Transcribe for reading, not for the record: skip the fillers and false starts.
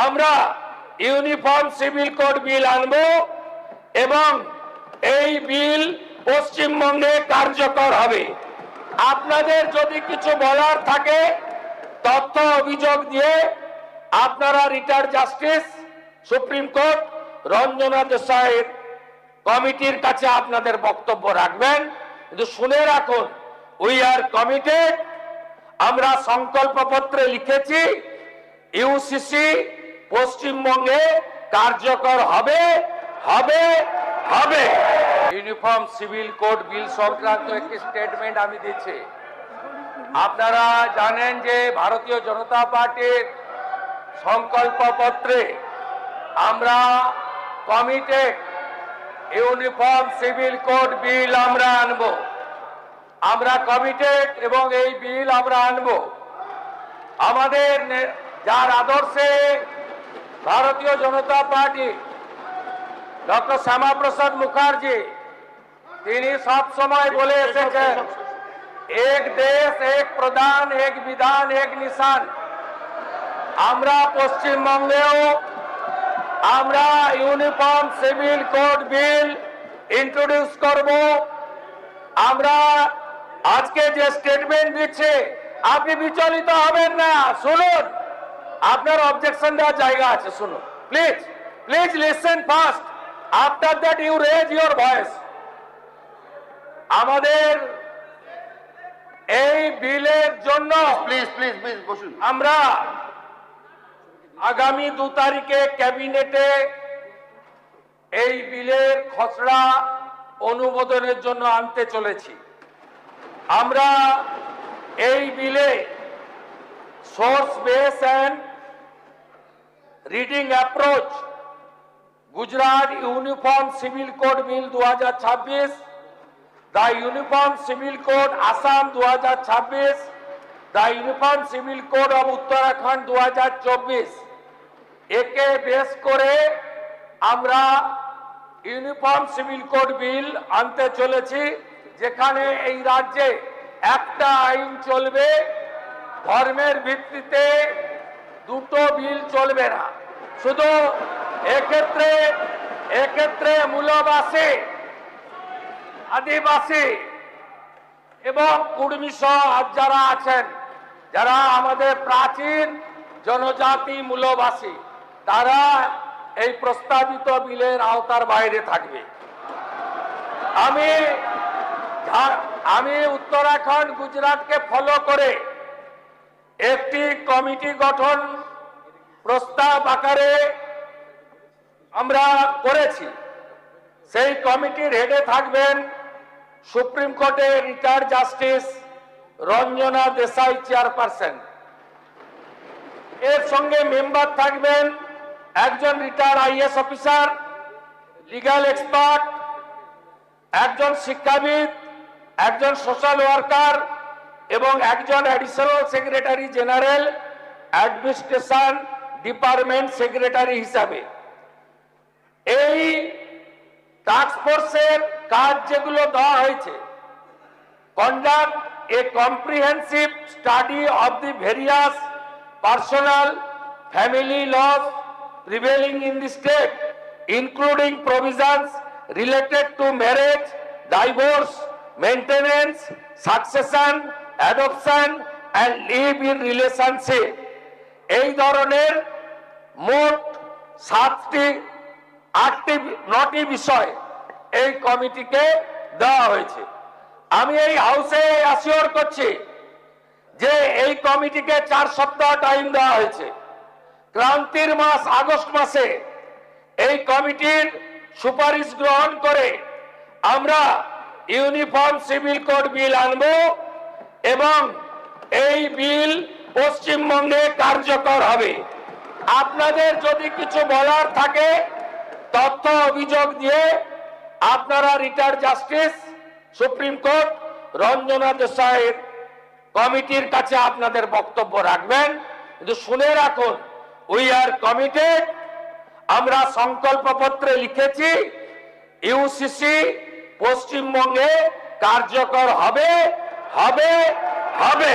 আমরা uniform civil code বিল আনব এবং এই বিল পশ্চিমবঙ্গে কার্যকর হবে। আপনাদের যদি কিছু বলার থাকে তথ্য অভিযোগ দিয়ে আপনারা retired justice Supreme Court Ranjana দেসাইয়ের কমিটির কাছে আপনাদের বক্তব্য রাখবেন। কিন্তু শুনে রাখুন, উই আর কমিটেড। আমরা সংকল্পপত্রে লিখেছি ইউসিসি পশ্চিমবঙ্গে কার্যকর হবে হবে হবে। ইউনিফর্ম সিভিল কোড বিল সংক্রান্ত একটি স্টেটমেন্ট আমি দিচ্ছি। আপনারা জানেন যে ভারতীয় জনতা পার্টির সংকল্পপত্রে আমরা কমিটেড ইউনিফর্ম সিভিল কোড বিল আমরা আনব। আমরা কমিটেড এবং এই বিল আমরা আনব। আমাদের যার আদর্শে ভারতীয় জনতা পার্টি ডক্টর শ্যামাপ্রসাদ মুখার্জি তিনি সব সময় বলে এসেছেন, এক দেশ এক প্রধান এক বিধান এক নিশান। আমরা পশ্চিমবঙ্গেও আমরা ইউনিফর্ম সিভিল কোড বিল ইন্ট্রোডিউস করব। আমরা আজকে যে স্টেটমেন্ট দিচ্ছে আপনি বিচলিত হবেন না, শুনুন। আপনার অবজেকশন দেওয়ার জায়গা আছে, শুনুন please. Please listen first, after that you raise your voice. আমাদের এই বিলের জন্য প্লিজ প্লিজ প্লিজ বসুন। আমরা আগামী 2 তারিখে ক্যাবিনেটে এই বিলের খসড়া অনুমোদনের জন্য আনতে চলেছি। আমরা এই বিলে source base and reading approach Gujarat uniform civil code bill 2026, the uniform civil code Assam 2026, the uniform civil code of Uttarakhand 2024 একে বেস করে আমরা ইউনিফর্ম সিভিল কোড বিল আনতে চলেছি, যেখানে এই রাজ্যে একটা আইন চলবে, ধর্মের ভিত্তিতে দুটো বিল চলবে না। শুধু এক্ষেত্রে মূলবাসী, আদিবাসী এবং কুর্মী সহ যারা আছেন, যারা আমাদের প্রাচীন জনজাতি মূলবাসী, তারা এই প্রস্তাবিত বিলের আওতার বাইরে থাকবে। আমি উত্তরাখণ্ড গুজরাটকে ফলো করে একটি কমিটি গঠন প্রস্তাব আকারে আমরা করেছি। সেই কমিটির হেডে থাকবেন সুপ্রিম কোর্টের retired justice Ranjana Desai chairperson. এর সঙ্গে মেম্বার থাকবেন একজন retired IAS officer, legal expert, একজন শিক্ষাবিদ, একজন সোশ্যাল ওয়ার্কার এবং একজন additional secretary general administration department secretary হিসাবে। এই টাস্ক ফোর্সের কাজ যেগুলো দেওয়া হয়েছে, conduct a comprehensive study of the various personal family laws prevailing in the state, including provisions related to marriage, divorce, maintenance, succession, adoption and live-in relationship। এই ধরনের মোট 9টি বিষয় এই কমিটিকে দেওয়া হয়েছে। আমি এই হাউসে অ্যাসিওর করছি যে এই কমিটিকে 4 সপ্তাহ টাইম দেওয়া হয়েছে। ক্রান্তির মাস আগস্ট মাসে এই কমিটির সুপারিশ গ্রহণ করে আমরা ইউনিফর্ম সিভিল কোড বিল আনব এবং এই বিল পশ্চিমবঙ্গে কার্যকর হবে। আপনাদের যদি কিছু বলার থাকে তথ্য অভিযোগ দিয়ে আপনারা retired justice Supreme Court Ranjana দেসাইয়ের কমিটির কাছে আপনাদের বক্তব্য রাখবেন। কিন্তু শুনে রাখুন, উই আর কমিটেড। আমরা সংকল্পপত্রে লিখেছি ইউসিসি পশ্চিমবঙ্গে কার্যকর হবে হবে হবে।